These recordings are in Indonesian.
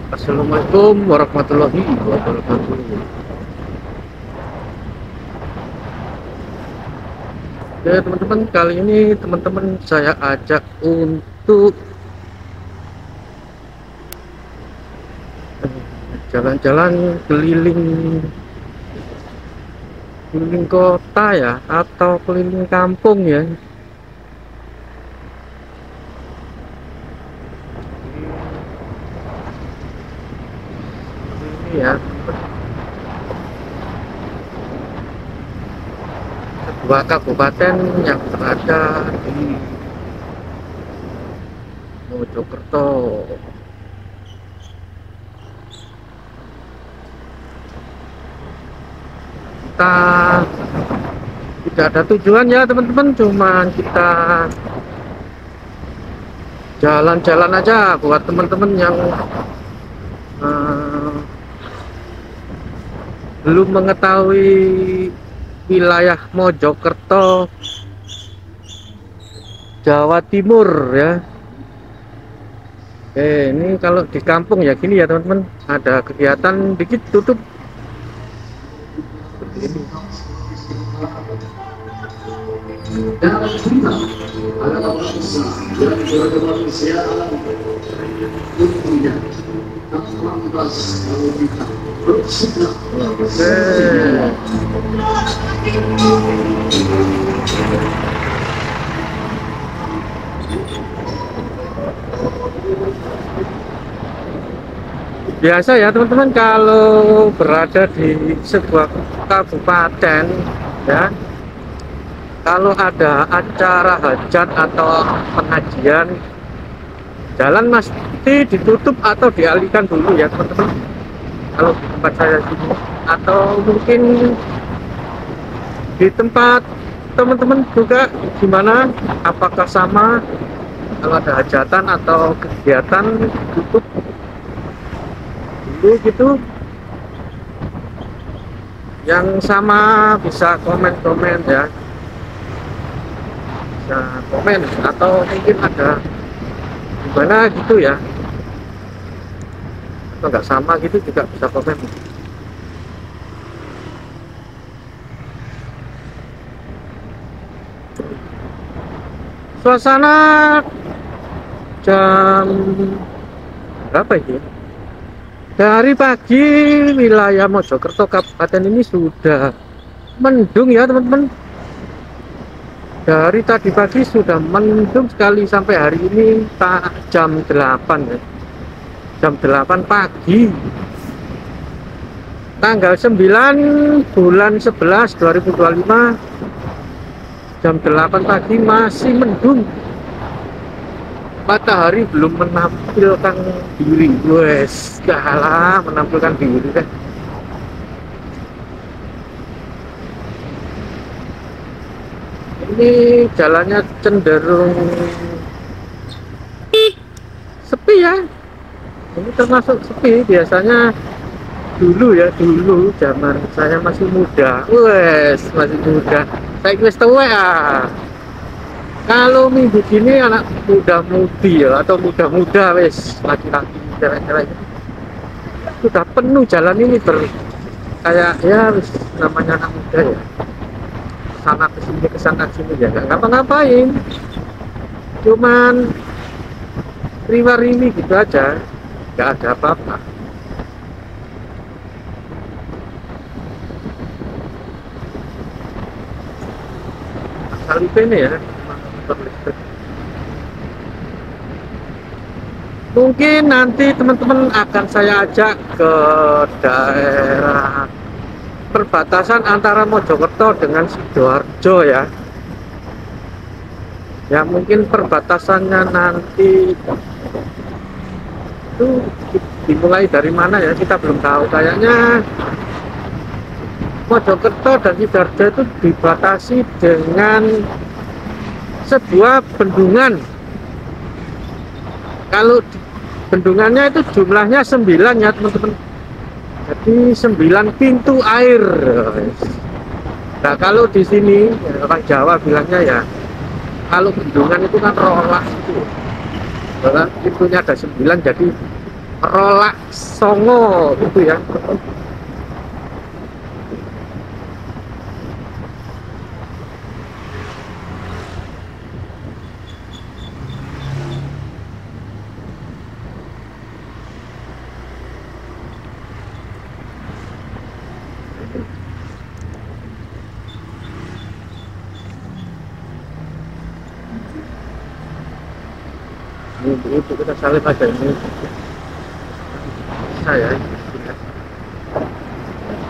Assalamualaikum warahmatullahi wabarakatuh. Oke teman-teman, kali ini teman-teman saya ajak untuk jalan-jalan keliling kota ya, atau keliling kampung ya. Ini ya, sebuah kabupaten yang berada di Mojokerto. Kita tidak ada tujuan ya teman-teman, cuman kita jalan-jalan aja buat teman-teman yang eh, belum mengetahui wilayah Mojokerto, Jawa Timur ya. Oke, ini kalau di kampung ya gini ya teman-teman, ada kegiatan dikit tutup seperti ini. Biasa ya teman-teman, kalau berada di sebuah kabupaten ya, kalau ada acara hajat atau pengajian, jalan mesti ditutup atau dialihkan dulu ya teman-teman. Kalau di tempat saya sini, atau mungkin di tempat teman-teman juga gimana, apakah sama? Kalau ada hajatan atau kegiatan tutup dulu gitu. Yang sama bisa komen-komen ya, bisa komen, atau mungkin ada gimana gitu ya, atau nggak sama gitu juga bisa komen. Suasana jam berapa ini? Dari pagi wilayah Mojokerto Kabupaten ini sudah mendung ya teman-teman. Dari tadi pagi sudah mendung sekali sampai hari ini jam 8 ya. Jam 8 pagi. Tanggal 9 bulan 11 2025, jam 8 pagi masih mendung. Matahari belum menampilkan diri, wes kalah menampilkan diri kan. Ini jalannya cenderung sepi ya. Ini termasuk sepi. Biasanya dulu ya, dulu zaman saya masih muda, wes masih muda. Saya wes tua ya. Kalau minggu gini anak muda-mudi ya, atau muda-muda wes, laki-laki cewek-cewek sudah penuh jalan ini, kayak ya wes, namanya anak muda ya, kesana sini ya, nggak ngapa-ngapain, cuman riwa-riwi gitu aja, nggak ada apa-apa. Asal ini ya, motor listrik. Mungkin nanti teman-teman akan saya ajak ke daerah perbatasan antara Mojokerto dengan Sidoarjo ya. Ya mungkin perbatasannya nanti itu dimulai dari mana ya, kita belum tahu. Kayaknya Mojokerto dan Sidoarjo itu dibatasi dengan sebuah bendungan. Kalau bendungannya itu jumlahnya 9 ya teman-teman. Jadi 9 pintu air. Nah kalau di sini ya, orang Jawa bilangnya ya, kalau bendungan itu kan rolas itu. Karena pintunya ada 9, jadi Rolak Songo gitu ya. Ini itu kita salib aja ini saya.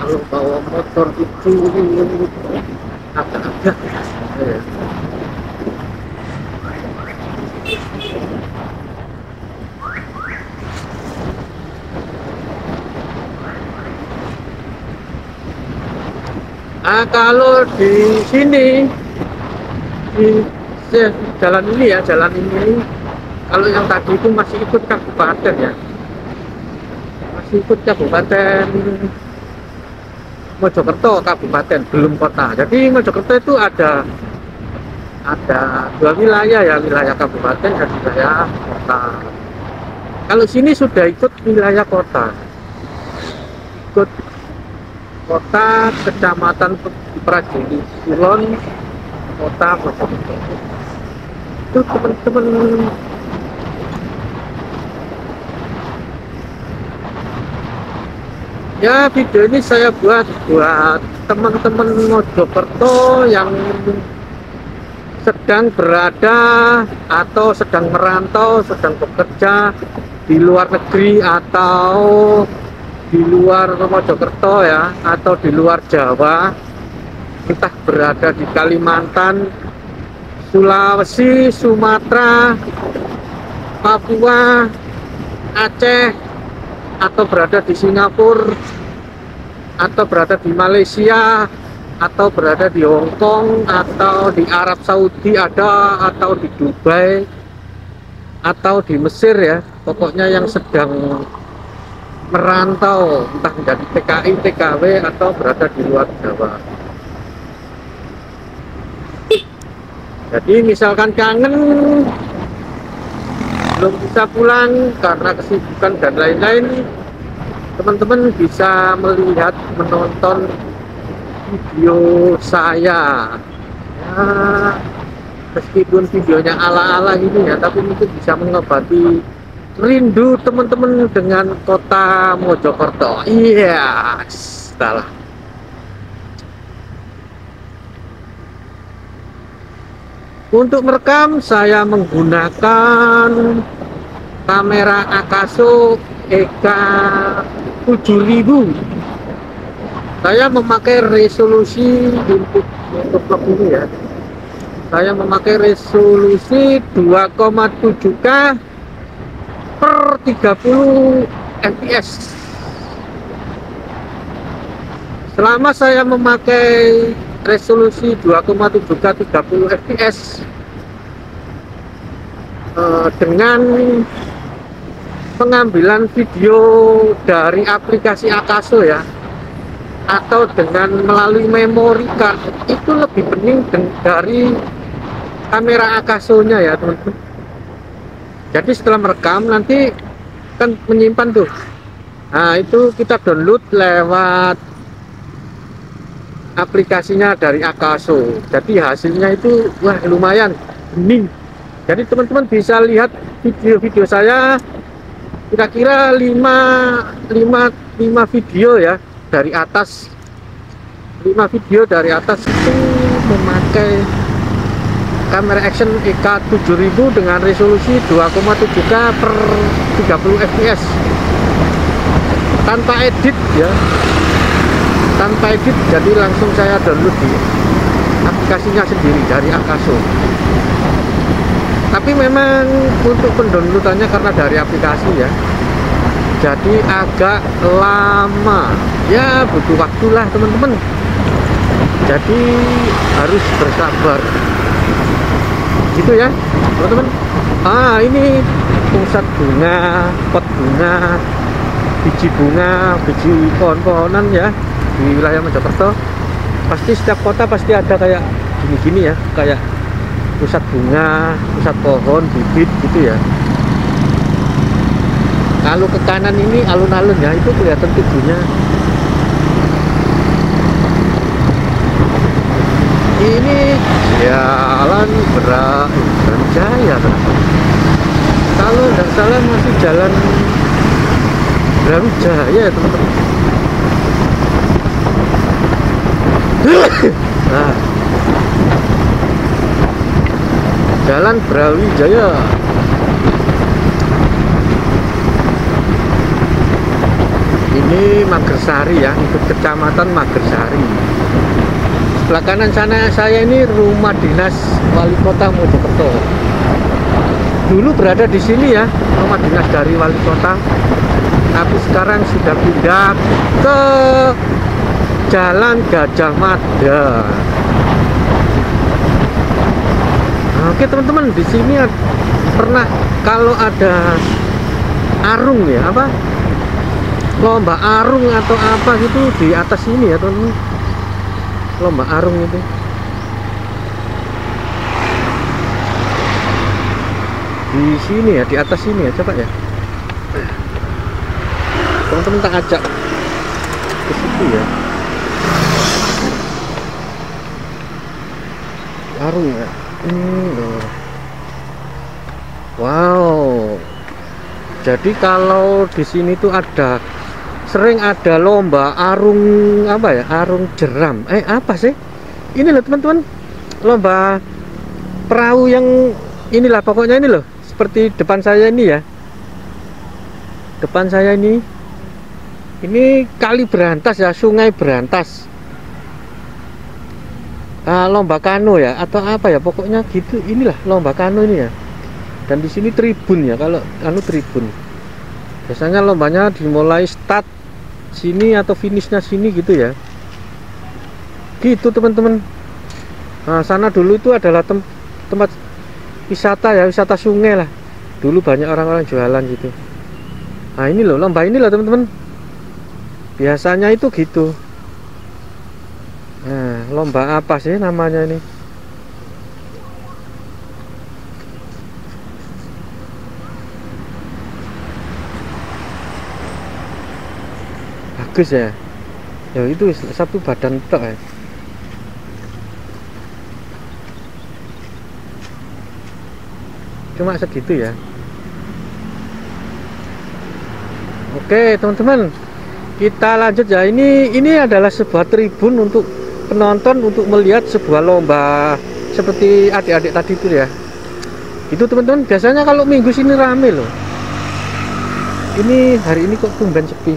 Kalau bawa motor itu agak-agak ya. Kalau di sini di jalan ini ya, jalan ini, kalau yang tadi itu masih ikut kabupaten ya, masih ikut kabupaten Mojokerto, kabupaten, belum kota. Jadi Mojokerto itu ada dua wilayah ya, wilayah kabupaten dan wilayah kota. Kalau sini sudah ikut wilayah kota, ikut kota, kecamatan Prajoli Kulon, kota Mojokerto. Itu teman-teman ya, video ini saya buat teman-teman Mojokerto yang sedang berada atau sedang merantau, sedang bekerja di luar negeri atau di luar Mojokerto ya, atau di luar Jawa, entah berada di Kalimantan, Sulawesi, Sumatera, Papua, Aceh, atau berada di Singapura, atau berada di Malaysia, atau berada di Hong Kong, atau di Arab Saudi ada, atau di Dubai, atau di Mesir ya, pokoknya yang sedang merantau, entah menjadi TKI, TKW, atau berada di luar Jawa. Jadi misalkan kangen, belum bisa pulang karena kesibukan dan lain-lain, teman-teman bisa melihat, menonton video saya ya, meskipun videonya ala-ala ini ya, tapi mungkin bisa mengobati rindu teman-teman dengan kota Mojokerto. Iya, salah. Untuk merekam saya menggunakan kamera Akaso EK 7000. Saya memakai resolusi untuk vlog ini ya. Saya memakai resolusi 2,7K per 30 fps. Selama saya memakai resolusi 2,7K 30 fps dengan pengambilan video dari aplikasi Akaso ya, atau dengan melalui memory card, itu lebih bening dari kamera Akaso-nya ya teman-teman. Jadi setelah merekam nanti kan menyimpan tuh, nah itu kita download lewat aplikasinya dari Akaso. Jadi hasilnya itu wah lumayan bening. Jadi teman-teman bisa lihat video-video saya kira-kira 5 video ya dari atas. 5 video dari atas itu memakai kamera action EK 7000 dengan resolusi 2,7K per 30 fps tanpa edit ya, tanpa edit. Jadi langsung saya download di aplikasinya sendiri dari Akaso. Tapi memang untuk pendownloadannya karena dari aplikasi ya, jadi agak lama ya, butuh waktu lah teman-teman. Jadi harus bersabar gitu ya teman-teman. Ini pusat bunga, pot bunga, biji bunga, biji pohon-pohonan ya di wilayah Mojokerto. Pasti setiap kota pasti ada kayak gini-gini ya, kayak pusat bunga, pusat pohon, bibit gitu ya. Kalau ke kanan ini alun-alun ya, itu kelihatan tubuhnya. Ini jalan Brawijaya. Kalau nggak salah masih jalan Brawijaya ya teman-teman. Nah, jalan Brawijaya. Ini Magersari ya, untuk kecamatan Magersari. Sebelah kanan sana saya ini rumah dinas wali kota Mojokerto. Dulu berada di sini ya, rumah dinas dari wali kota. Tapi sekarang sudah pindah ke Jalan Gajah Mada. Oke teman-teman, di sini pernah kalau ada arung ya, apa lomba arung atau apa gitu di atas ini ya teman-teman, lomba arung itu. Di sini ya, di atas sini ya, coba ya teman-teman, tak ajak ke situ ya. Arung ya. Wow. Jadi kalau di sini tuh sering ada lomba arung apa ya? Arung jeram. Apa sih? Ini loh teman-teman. Lomba perahu yang inilah pokoknya ini loh. Seperti depan saya ini ya. Depan saya ini. Ini Kali Berantas ya, Sungai Berantas. Lomba kano ya atau apa ya, pokoknya gitu. Inilah lomba kano ini ya. Dan di sini tribun ya, kalau tribun biasanya lombanya dimulai start sini atau finishnya sini gitu ya, gitu teman-teman. Nah, sana dulu itu adalah tempat wisata ya, wisata sungai lah, dulu banyak orang-orang jualan gitu. Nah ini loh, lomba ini loh teman-teman, biasanya itu gitu. Nah, lomba apa sih namanya ini? Bagus ya. Ya itu satu badan tok ya. Cuma segitu ya. Oke, teman-teman. Kita lanjut ya. Ini adalah sebuah tribun untuk penonton untuk melihat sebuah lomba seperti adik-adik tadi itu ya. Itu teman-teman, biasanya kalau minggu sini rame loh. Ini hari ini kok tumben sepi.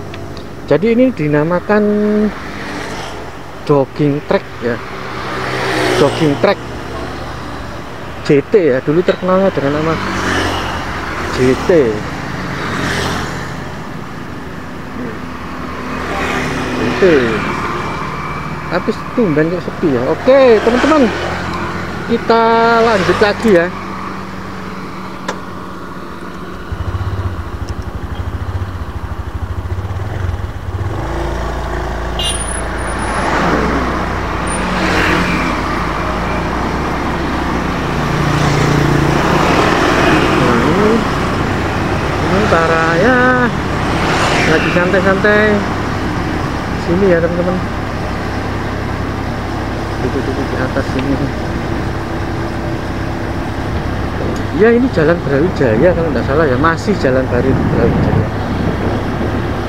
Jadi ini dinamakan jogging track ya. Jogging track JT ya, dulu terkenalnya dengan nama JT. JT. Habis tumben kok sepi ya. Oke teman-teman, kita lanjut lagi ya. Sementara ya lagi santai-santai sini ya teman-teman, duduk-duduk di atas sini ya. Ini jalan Brawijaya kalau nggak salah ya, masih jalan Brawijaya.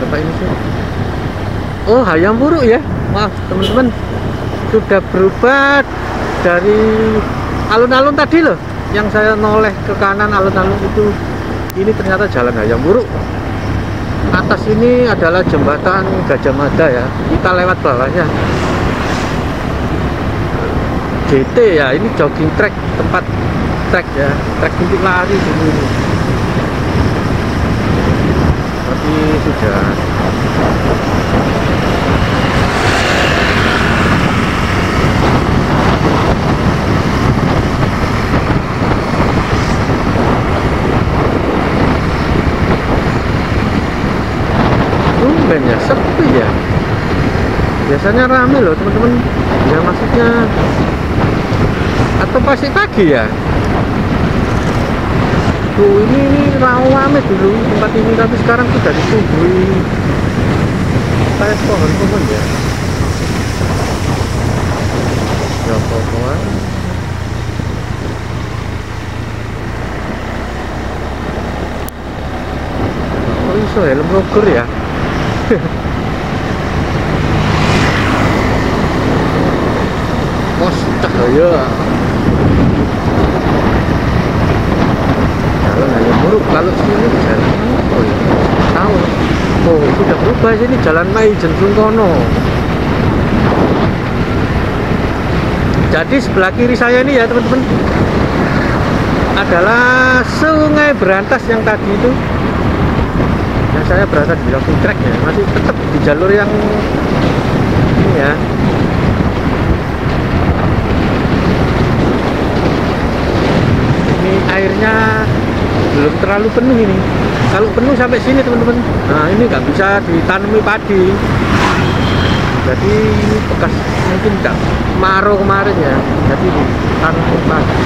Apa ini sih? Oh, Hayam Wuruk ya. Maaf teman-teman, sudah berubah dari alun-alun tadi loh, yang saya noleh ke kanan alun-alun itu. Ini ternyata jalan Hayam Wuruk. Atas ini adalah jembatan Gajah Mada ya, kita lewat bawahnya. JT ya, ini jogging track, tempat track ya, track untuk lari dulu. Tapi sudah ya, sepi ya. Biasanya rame loh teman-teman ya, maksudnya atau pasti pagi ya. tuh ini rame dulu tempat ini, tapi sekarang sudah ditumbuhi kayak pohon-pohon ya. Ya pohon. Oh iso helm roger ya. Pos cahaya. Jalan hanya buruk, kalau sini jalan apa ya? Tahu. Oh sudah berubah sini, jalan Maijen Sungkono. Jadi sebelah kiri saya ini ya teman-teman adalah Sungai Berantas yang tadi itu. Yang saya berasa di walking track ya, masih tetap di jalur yang ini ya. Ini airnya belum terlalu penuh ini. Kalau penuh sampai sini teman-teman, nah ini nggak bisa ditanami padi. Jadi ini bekas mungkin nggak kemarau kemarin ya, jadi ditanami padi.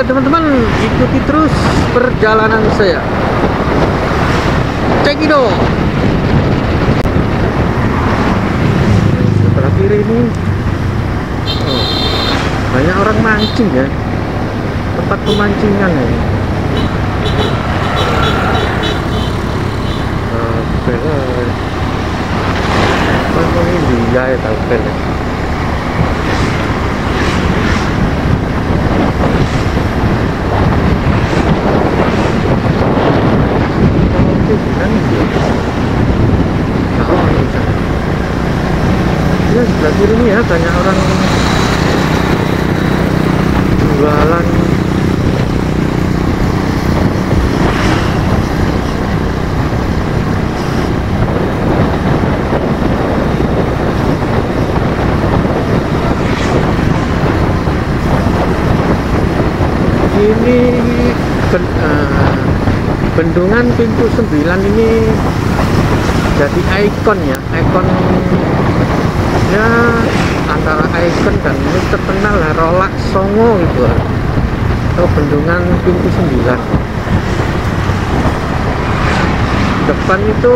Teman-teman, ikuti terus perjalanan saya. Cekido. Sebelah kiri ini banyak orang mancing ya, tempat pemancingan ya. Ini dia ya tahu kan. Ya sebelah kiri ini ya banyak orang jualan ini. Bendungan Pintu 9 ini jadi ikon ya, ikon ya, antara ikon dan ini terkenal lah, Rolak Songo gitu lah, atau Bendungan Pintu 9. Depan itu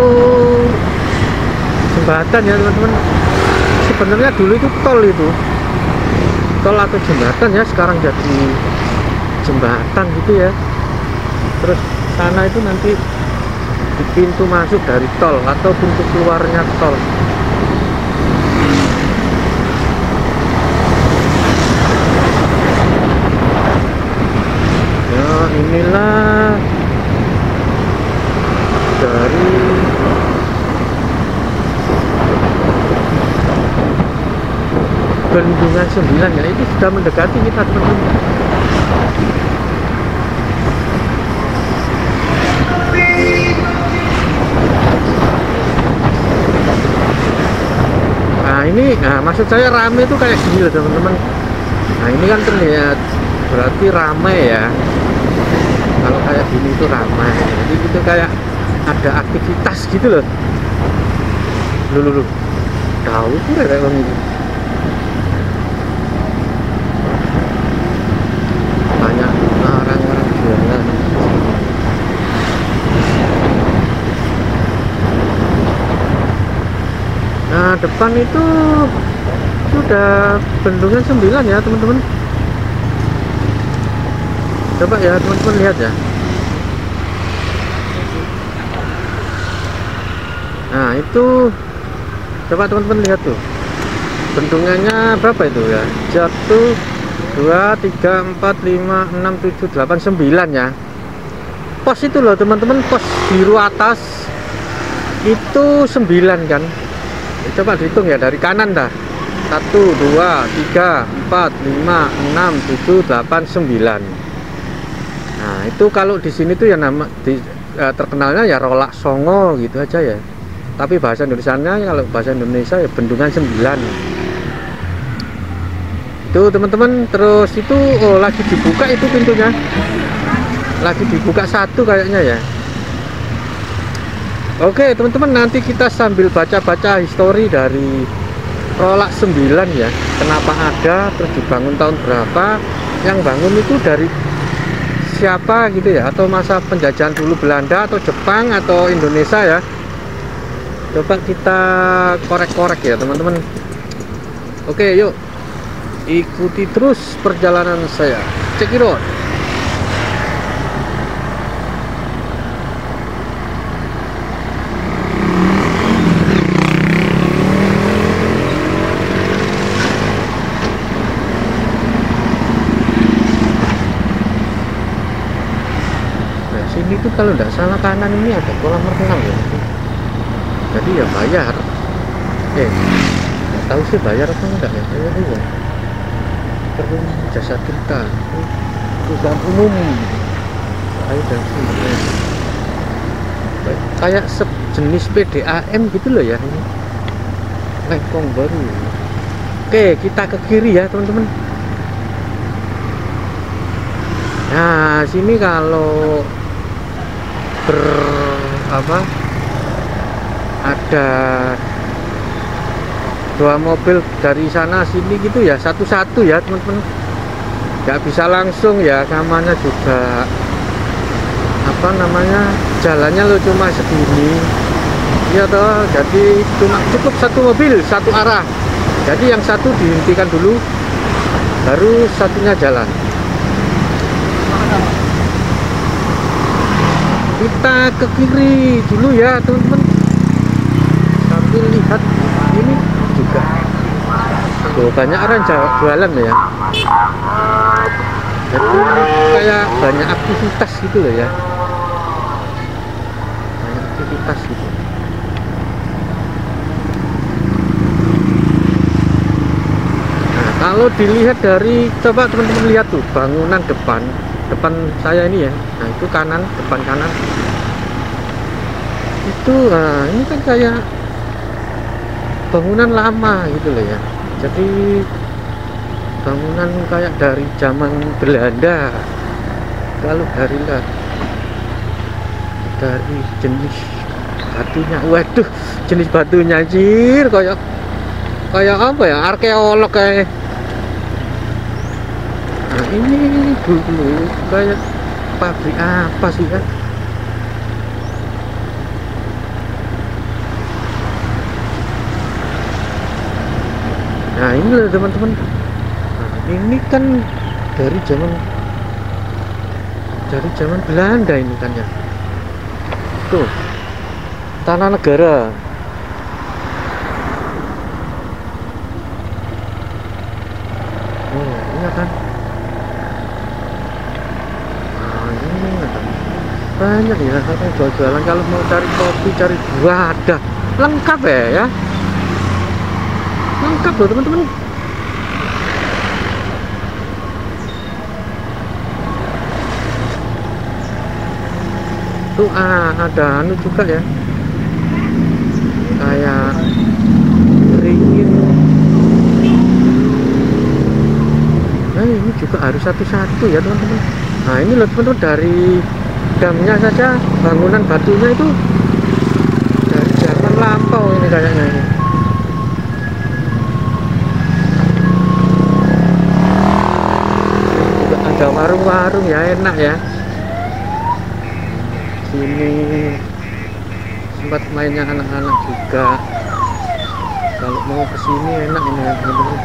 jembatan ya teman-teman. Sebenarnya dulu itu tol atau jembatan ya, sekarang jadi jembatan gitu ya. Terus sana itu nanti di pintu masuk dari tol atau pintu keluarnya tol. Ya inilah dari Bendungan 9 ya, itu sudah mendekati kita teman-teman. Nah maksud saya rame itu kayak gini loh teman-teman. Nah ini kan terlihat berarti ramai ya. Kalau kayak gini itu ramai, jadi itu kayak ada aktivitas gitu loh. Lu tahu tuh kayak orang ini banyak orang-orang jualan. Nah depan itu sudah Bendungan 9 ya teman-teman. Coba ya teman-teman lihat ya. Nah itu coba teman-teman lihat tuh, bendungannya berapa itu ya, 1, 2, 3, 4, 5, 6, 7, 8, 9 ya. Pos itu loh teman-teman, pos biru atas itu 9 kan. Coba dihitung ya dari kanan dah, 1, 2, 3, 4, 5, 6, 7, 8, 9. Nah itu kalau di sini tuh ya nama terkenalnya ya Rolak Songo gitu aja ya. Tapi bahasa Indonesianya kalau bahasa Indonesia ya Bendungan 9 itu teman-teman. Terus itu lagi dibuka itu pintunya, lagi dibuka satu kayaknya ya. Oke teman-teman, nanti kita sambil baca-baca histori dari Rolak 9 ya, kenapa ada, terus dibangun tahun berapa, yang bangun itu dari siapa gitu ya, atau masa penjajahan dulu Belanda atau Jepang atau Indonesia ya. Coba kita korek-korek ya teman-teman. Oke yuk, ikuti terus perjalanan saya. Check it out. Nah sini tuh kalau nggak salah kanan ini ada kolam renang ya, jadi ya bayar. Nggak tahu sih bayar atau enggak ya, kayaknya ya. Perum Jasa Tirta, perusahaan umum air dan sumber, kayak sejenis PDAM gitu loh ya, ini Lengkong Baru. Oke kita ke kiri ya teman-teman. Nah sini kalau ada dua mobil dari sana sini gitu ya, satu-satu ya teman-teman, nggak bisa langsung ya, namanya juga apa namanya, jalannya lo cuma segini ya toh, jadi cuma cukup satu mobil satu arah, jadi yang satu dihentikan dulu baru satunya jalan. Kita ke kiri dulu ya teman-teman, sambil lihat ini juga. Tuh banyak orang jualan ya, jadi kayak banyak aktivitas gitu loh ya, banyak aktivitas gitu. Nah kalau dilihat dari, coba teman-teman lihat tuh bangunan depan saya ini ya. Nah itu kanan, depan kanan itu, nah ini kan kayak bangunan lama gitu loh ya, jadi bangunan kayak dari zaman Belanda. Kalau dari jenis batunya, waduh jenis batunya anjir, kayak apa ya, arkeolog kayak. Nah ini dulu kayak pabrik apa sih kan. Nah ini loh teman-teman, nah, ini kan dari zaman Belanda ini kan ya. Tuh Tanah Negara. Oh iya kan. Nah ini ada banyak ya katanya jual-jualan, kalau mau cari kopi, cari buah ada, lengkap ya, lengkap loh teman-teman. Tuh ada anu juga ya, kayak ringin. Nah ini juga harus satu-satu ya teman-teman. Nah ini loh teman-teman, dari damnya saja, bangunan batunya itu dari zaman lampau ini kayaknya ini. Juga ada warung-warung ya, enak ya. Sini tempat mainnya anak-anak juga, kalau mau kesini enak ini ya teman-teman.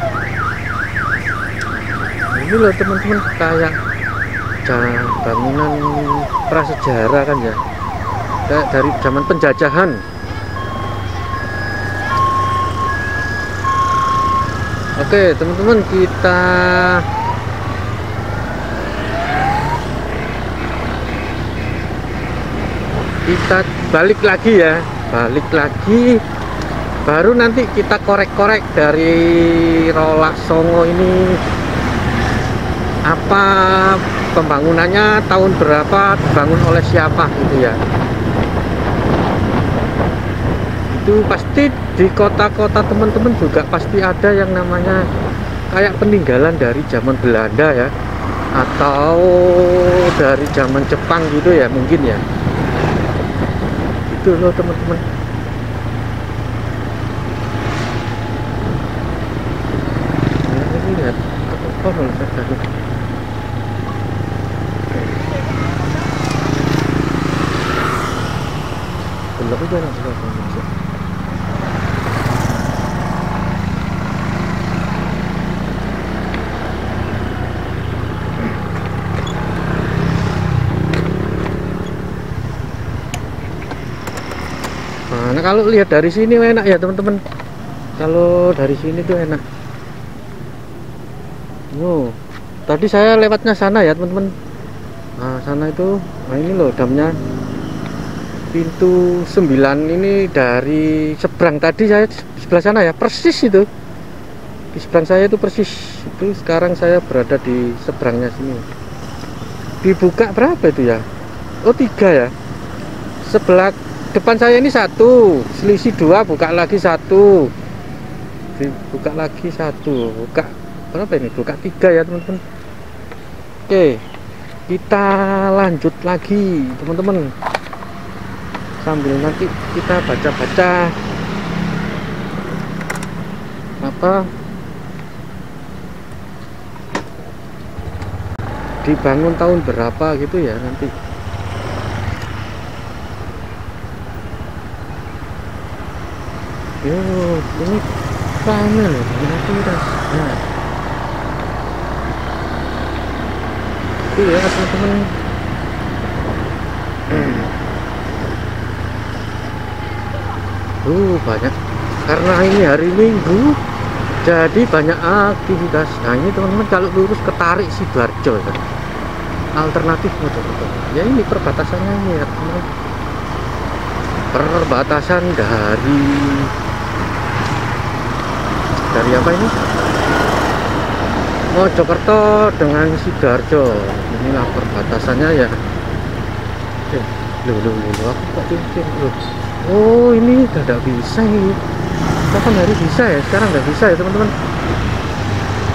Ini loh teman-teman, kayak bangunan prasejarah kan ya, kayak dari zaman penjajahan. Oke teman-teman, kita balik lagi ya, balik lagi, baru nanti kita korek-korek dari Rolak Songo ini apa pembangunannya tahun berapa, dibangun oleh siapa gitu ya. Itu pasti di kota-kota teman-teman juga pasti ada yang namanya kayak peninggalan dari zaman Belanda ya, atau dari zaman Jepang gitu ya mungkin ya. Itu loh teman-teman. Ini lihat apa loh saya. Belok aja langsung. Nah, kalau lihat dari sini enak ya teman-teman. Kalau dari sini tuh enak. Oh, tadi saya lewatnya sana ya teman-teman. Nah, sana itu, nah ini loh damnya. Pintu 9 ini dari seberang tadi saya di sebelah sana ya, persis itu. Di seberang saya itu persis. Itu sekarang saya berada di seberangnya sini. Dibuka berapa itu ya? Oh, 3 ya. Sebelah depan saya ini 1, selisih 2, buka lagi 1, dibuka lagi 1, buka berapa ini? Buka 3 ya teman-teman. Oke, kita lanjut lagi teman-teman, sambil nanti kita baca-baca apa dibangun tahun berapa gitu ya nanti. Yo, ini rame loh, ini turas. Nah, itu ya teman-teman. Banyak, karena ini hari Minggu, jadi banyak aktivitas. Nah ini teman-teman, kalau lurus ketarik Sidoarjo ya. Alternatif betul-betul. Ya ini perbatasannya ini ya teman-teman. Perbatasan dari apa ini? Mojokerto dengan Sidoarjo. Inilah perbatasannya ya. Loh, aku kok cincin loh. Oh, ini udah nggak bisa ini. Kapan hari bisa ya? Sekarang nggak bisa ya teman-teman.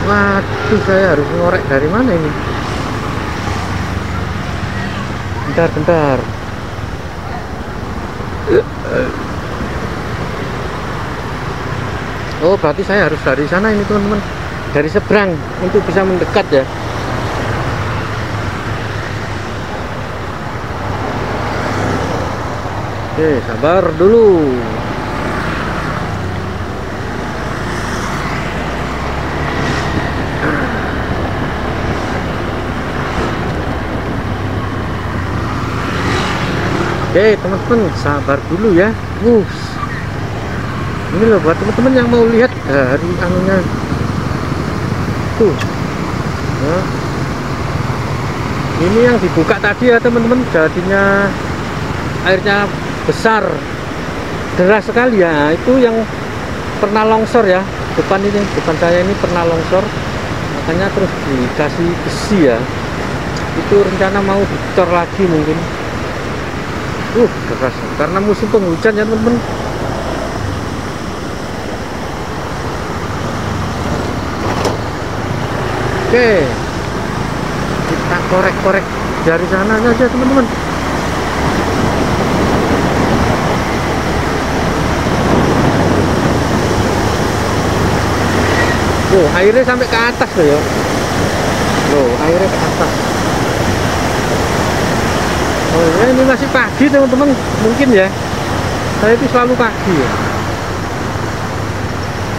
Waduh, saya harus ngorek dari mana ini? Bentar. Oh, berarti saya harus dari sana ini teman-teman, dari seberang untuk bisa mendekat ya. Oke, sabar dulu. Oke teman-teman, sabar dulu ya. Ini loh buat teman-teman yang mau lihat dari anunya tuh. Nah, ini yang dibuka tadi ya teman-teman, jadinya airnya besar, deras sekali ya. Itu yang pernah longsor ya, depan saya ini pernah longsor, makanya terus dikasih besi ya. Itu rencana mau dicor lagi mungkin. Deras karena musim penghujan ya teman-teman. Oke, kita korek-korek dari sana aja teman-teman. Airnya sampai ke atas loh ya. Airnya ke atas. Ya ini masih pagi teman-teman, mungkin ya. Saya itu selalu pagi ya.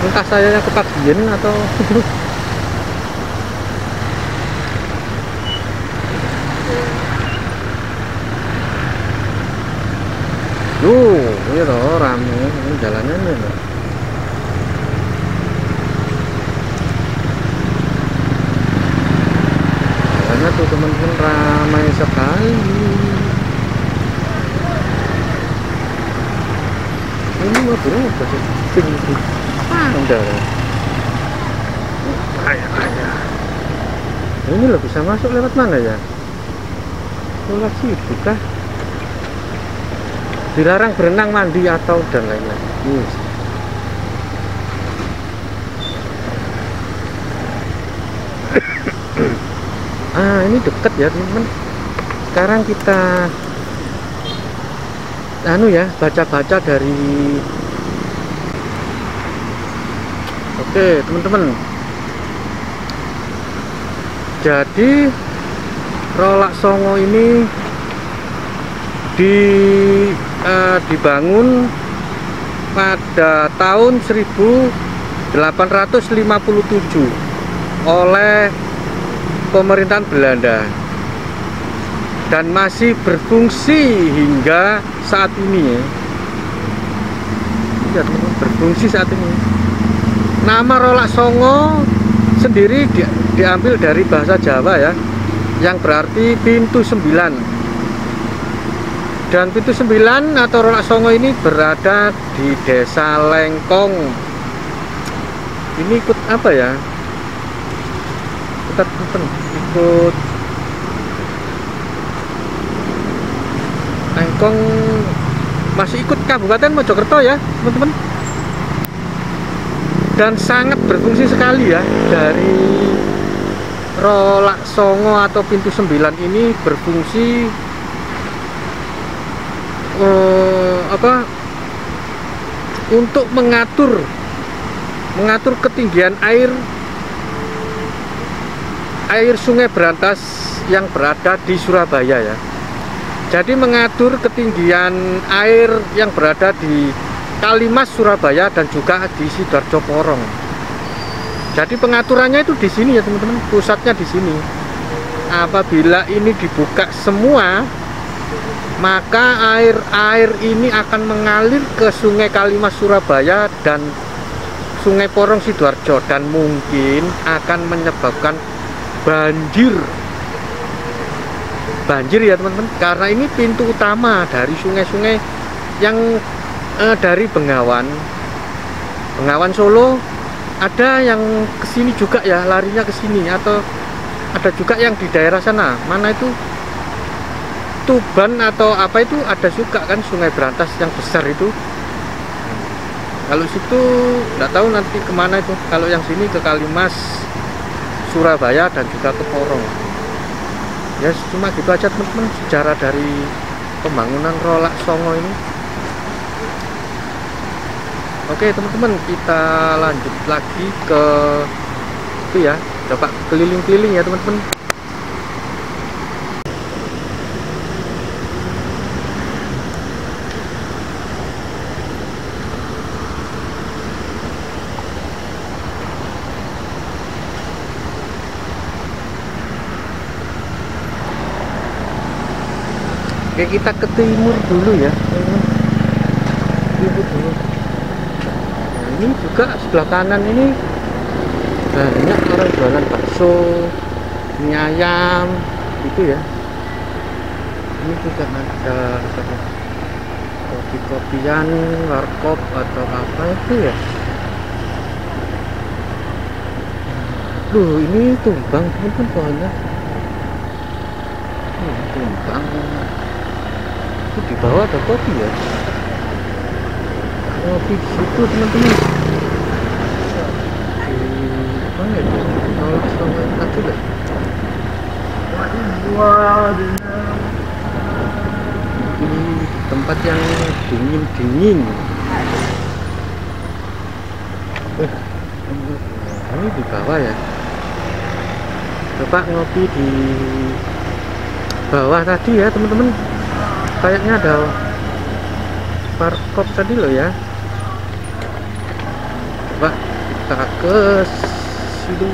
Entah saya kepagian atau ini loh rame, ini jalannya nih loh. Jalannya tuh teman-teman ramai sekali. Ini mau berapa sih? Tinggi. Udah. Ayah. Ini loh bisa masuk lewat mana ya? sholat sibuk kah? Dilarang berenang, mandi atau dan lain-lain. Ini deket ya teman-teman. Sekarang kita baca-baca dari oke teman-teman. Jadi Rolak Songo ini dibangun pada tahun 1857 oleh pemerintahan Belanda dan masih berfungsi hingga saat ini ya teman-teman, berfungsi saat ini. Nama Rolak Songo sendiri diambil dari bahasa Jawa ya, yang berarti pintu 9. Dan pintu 9 atau Rolak Songo ini berada di Desa Lengkong. Ini ikut apa ya? Kita ikut Lengkong, masih ikut Kabupaten Mojokerto ya teman-teman. Dan sangat berfungsi sekali ya, dari Rolak Songo atau pintu 9 ini berfungsi untuk mengatur ketinggian air Sungai Brantas yang berada di Surabaya ya. Jadi mengatur ketinggian air yang berada di Kalimas Surabaya dan juga di Sidoarjo Porong. Jadi pengaturannya itu di sini ya teman-teman, pusatnya di sini. Apabila ini dibuka semua, maka air ini akan mengalir ke Sungai Kalimas Surabaya dan Sungai Porong Sidoarjo, dan mungkin akan menyebabkan banjir ya teman-teman, karena ini pintu utama dari sungai-sungai yang dari Bengawan Solo. Ada yang kesini juga ya, larinya ke sini, atau ada juga yang di daerah sana, mana itu Tuban atau apa itu, ada juga kan Sungai Brantas yang besar itu. Kalau situ nggak tahu nanti kemana itu. Kalau yang sini ke Kalimas Surabaya dan juga ke Porong. Ya cuma gitu aja teman-teman sejarah dari pembangunan Rolak Songo ini. Oke teman-teman, kita lanjut lagi ke itu ya, coba keliling-keliling ya teman-teman. Oke, kita ke timur dulu ya teman-teman. Timur dulu. Ini juga sebelah kanan ini banyak orang jualan bakso, mie ayam gitu ya. Ini juga ada kopi-kopian, warkop atau apa itu ya. Loh, ini tumbang teman-teman pohonnya. Tumbang. Itu di bawah ada kopi ya. Kopi di situ teman-teman. Mana itu? Rolak Songo tadi deh. Ini tempat yang dingin-dingin. Ini di bawah ya. Coba ngopi di bawah tadi ya teman-teman. Kayaknya ada warkop tadi loh ya. Coba kita ke situ.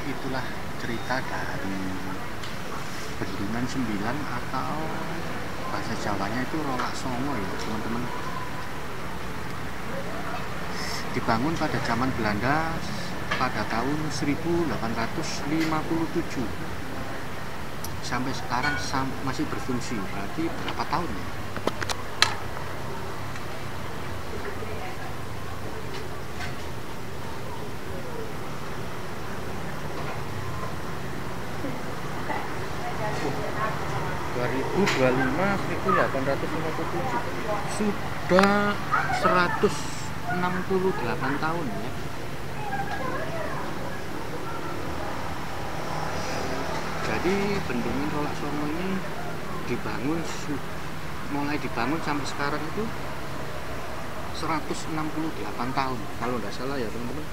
itulah cerita dari Bendungan 9 atau bahasa Jawanya itu Rolak Songo ya teman-teman. Dibangun pada zaman Belanda pada tahun 1857. Sampai sekarang masih berfungsi. Berarti berapa tahun ya? Sudah 168 tahun ya. Jadi Bendungan Rolak Songo ini mulai dibangun sampai sekarang itu 168 tahun kalau tidak salah ya teman-teman,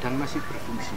dan masih berfungsi.